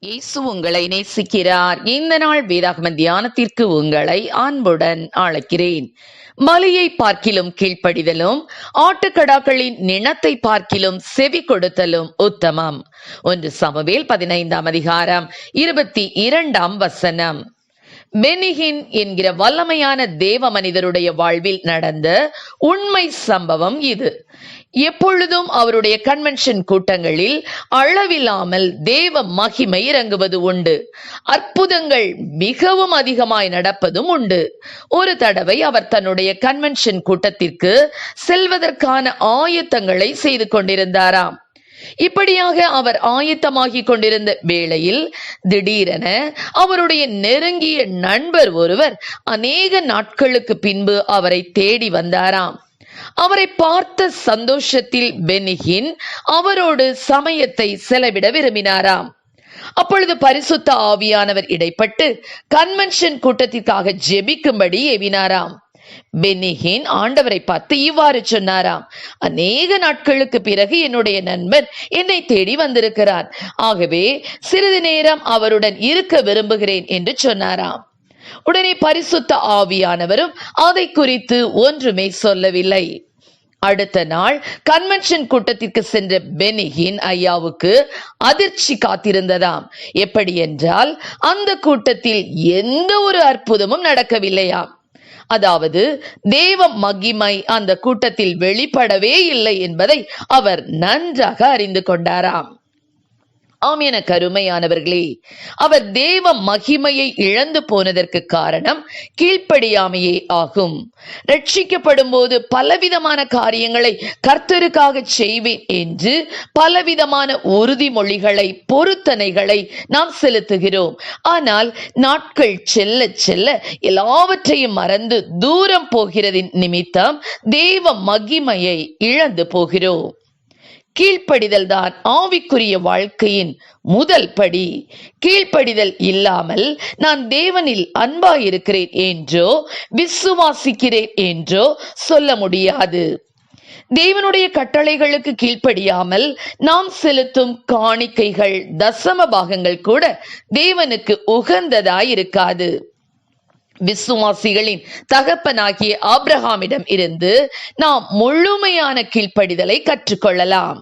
இயேசு உங்களை நேசிக்கிறார். இந்த நாள் வேதாகம தியானத்திற்கு உங்களை அன்புடன் அழைக்கிறேன். மலையை பார்க்கிலும் கீழ்ப்படிதலும் ஆட்டுக்கடாக்களின் நிணத்தை பார்க்கிலும் செவி கொடுத்தலும் உத்தமம். 1 சாமுவேல் 15ஆம் அதிகாரம் 22ஆம் வசனம். பெனிஹின் என்கிற வல்லமையான தேவ மனிதருடைய வாழ்வில் நடந்த உண்மை சம்பவம் இது. எப்பொழுதும் அவருடைய கன்வென்ஷன் கூட்டங்களில் அளவில்லாமல் தேவ மகிமை இறங்குவது உண்டு. அற்புதங்கள் மிகவும் அதிகமாய் நடப்பதும் உண்டு. ஒரு தடவை அவர் தன்னுடைய கன்வென்ஷன் கூட்டத்திற்கு செல்வதற்கான ஆயத்தங்களை செய்து கொண்டிருந்தாராம். இப்படியாக அவர் ஆயத்தமாகிக் கொண்டிருந்த வேளையில் திடீரென அவருடைய நெருங்கிய நண்பர் ஒருவர் அநேக நாட்களுக்கு பின்பு அவரை தேடி வந்தாராம். அவரை பார்த்த சந்தோஷத்தில் பெனிஹின் அவரோடு சமயத்தை செலவிட விரும்பினாராம். அப்பொழுது பரிசுத்த ஆவியானவர் இடைப்பட்டு கன்வென்ஷன் கூட்டத்திற்காக ஜெபிக்கும்படி ஏவினாராம். பெனிஹின் ஆண்டவரை பார்த்து இவ்வாறு சொன்னாராம்: அநேக நாட்களுக்கு பிறகு என்னுடைய நண்பர் என்னை தேடி வந்திருக்கிறார். ஆகவே சிறிது நேரம் அவருடன் இருக்க விரும்புகிறேன் என்று சொன்னாராம். உடனே பரிசுத்த ஆவியானவரும் அதை குறித்து ஒன்றுமே சொல்லவில்லை. அடுத்த நாள் கன்வென்ஷன் கூட்டத்திற்கு சென்ற பெனிஹின் ஐயாவுக்கு அதிர்ச்சி காத்திருந்ததாம். எப்படி என்றால், அந்த கூட்டத்தில் எந்த ஒரு அற்புதமும் நடக்கவில்லையாம். அதாவது தேவ மகிமை அந்த கூட்டத்தில் வெளிப்படவே இல்லை என்பதை அவர் நன்றாக அறிந்து கொண்டாராம். ஆம், என கருமையானவர்களே, அவர் தேவ மகிமையை இழந்து போனதற்கு காரணம் கீழ்ப்படியாமையே ஆகும். ரட்சிக்கப்படும் போது பலவிதமான காரியங்களை கர்த்தருக்காக செய்வேன் என்று பலவிதமான உறுதிமொழிகளை, பொருத்தனைகளை நாம் செலுத்துகிறோம். ஆனால் நாட்கள் செல்ல செல்ல எல்லாவற்றையும் மறந்து தூரம் போகிறதின் நிமித்தம் தேவ மகிமையை இழந்து போகிறோம். கீழ்ப்படிதல் தான் ஆவிக்குரிய வாழ்க்கையின் முதல் படி. கீழ்ப்படிதல் இல்லாமல் நான் தேவனில் அன்பாயிருக்கிறேன் என்றோ விசுவாசிக்கிறேன் என்றோ சொல்ல முடியாது. தேவனுடைய கட்டளைகளுக்கு கீழ்ப்படியாமல் நாம் செலுத்தும் காணிக்கைகள், தசம பாகங்கள் கூட தேவனுக்கு உகந்ததாயிருக்காது. விசுவாசிகளின் தகப்பனாகிய ஆபிரகாமிடம் இருந்து நாம் முழுமையான கீழ்ப்படிதலை கற்றுக்கொள்ளலாம்.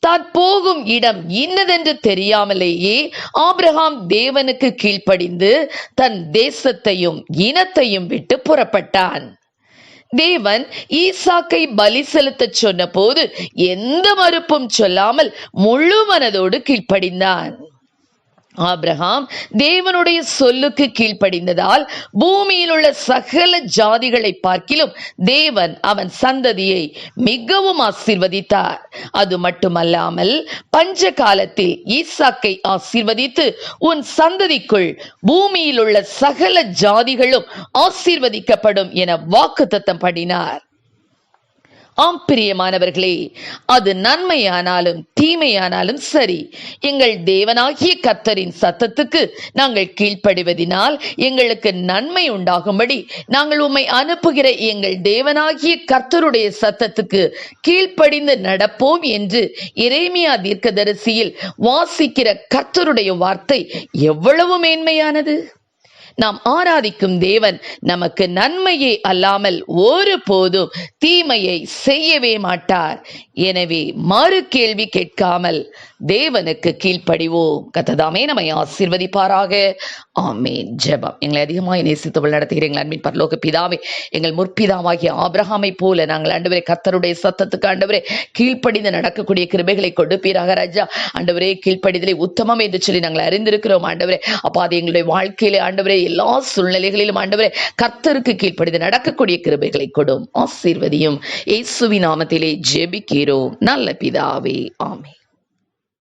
தான் போகும் இடம் இன்னதென்று தெரியாமலேயே ஆபிரகாம் தேவனுக்கு கீழ்ப்படிந்து தன் தேசத்தையும் இனத்தையும் விட்டு புறப்பட்டான். தேவன் ஈசாக்கை பலி செலுத்த சொன்ன போது எந்த மறுப்பும் சொல்லாமல் முழு மனதோடு கீழ்ப்படிந்தான். ஆபிரகாம் தேவனுடைய சொல்லுக்கு கீழ்ப்படிந்ததால் பூமியில் உள்ள சகல ஜாதிகளை பார்க்கிலும் தேவன் அவன் சந்ததியை மிகவும் ஆசீர்வதித்தார். அது மட்டுமல்லாமல் பஞ்ச காலத்தில் ஈசாக்கை ஆசீர்வதித்து உன் சந்ததிக்குள் பூமியில் உள்ள சகல ஜாதிகளும் ஆசீர்வதிக்கப்படும் என வாக்குத்தத்தம் பண்ணினார். ஆம் பிரியமானவர்களே, அது நன்மையானாலும் தீமையானாலும் சரி, எங்கள் தேவனாகிய கர்த்தரின் சத்தத்துக்கு நாங்கள் கீழ்ப்படிவதினால் எங்களுக்கு நன்மை உண்டாகும்படி நாங்கள் உம்மை அனுப்புகிற எங்கள் தேவனாகிய கர்த்தருடைய சத்தத்துக்கு கீழ்ப்படிந்து நடப்போம் என்று எரேமியா தீர்க்கதரிசியில் வாசிக்கிற கர்த்தருடைய வார்த்தை எவ்வளவு மேன்மையானது! நாம் ஆராதிக்கும் தேவன் நமக்கு நன்மையே அல்லாமல் ஒரு போதும் தீமையை செய்யவே மாட்டார். எனவே மறு கேள்வி கேட்காமல் தேவனுக்கு கீழ்ப்படிவோம். கர்த்தர் நம்மை ஆசீர்வதிப்பாராக. ஆமென். ஜெபம். எங்களை அதிகமாய் நேசித்து நடத்துகிற எங்கள் அன்பின் பரலோக பிதாவே, எங்கள் முற்பிதாவாகிய ஆபிரகாமை போல நாங்கள் ஆண்டவரே கர்த்தருடைய சத்தத்துக்கு ஆண்டவரே கீழ்ப்படிந்து நடக்கக்கூடிய கிருபைகளை கொடுப்பீராக ராஜா. ஆண்டவரே, கீழ்ப்படிதலை உத்தமம் என்று சொல்லி நாங்கள் அறிந்திருக்கிறோம் ஆண்டவரே. அப்பா, அது எங்களுடைய வாழ்க்கையிலே ஆண்டவரே எல்லா சூழ்நிலைகளிலும் ஆண்டவரே கர்த்தருக்கு கீழ்ப்படிந்து நடக்கக்கூடிய கிருபைகளை கொடும். ஆசீர்வதியும். இயேசுவின் நாமத்திலே ஜெபிக்கிறோம் நல்ல பிதாவே. ஆமென்.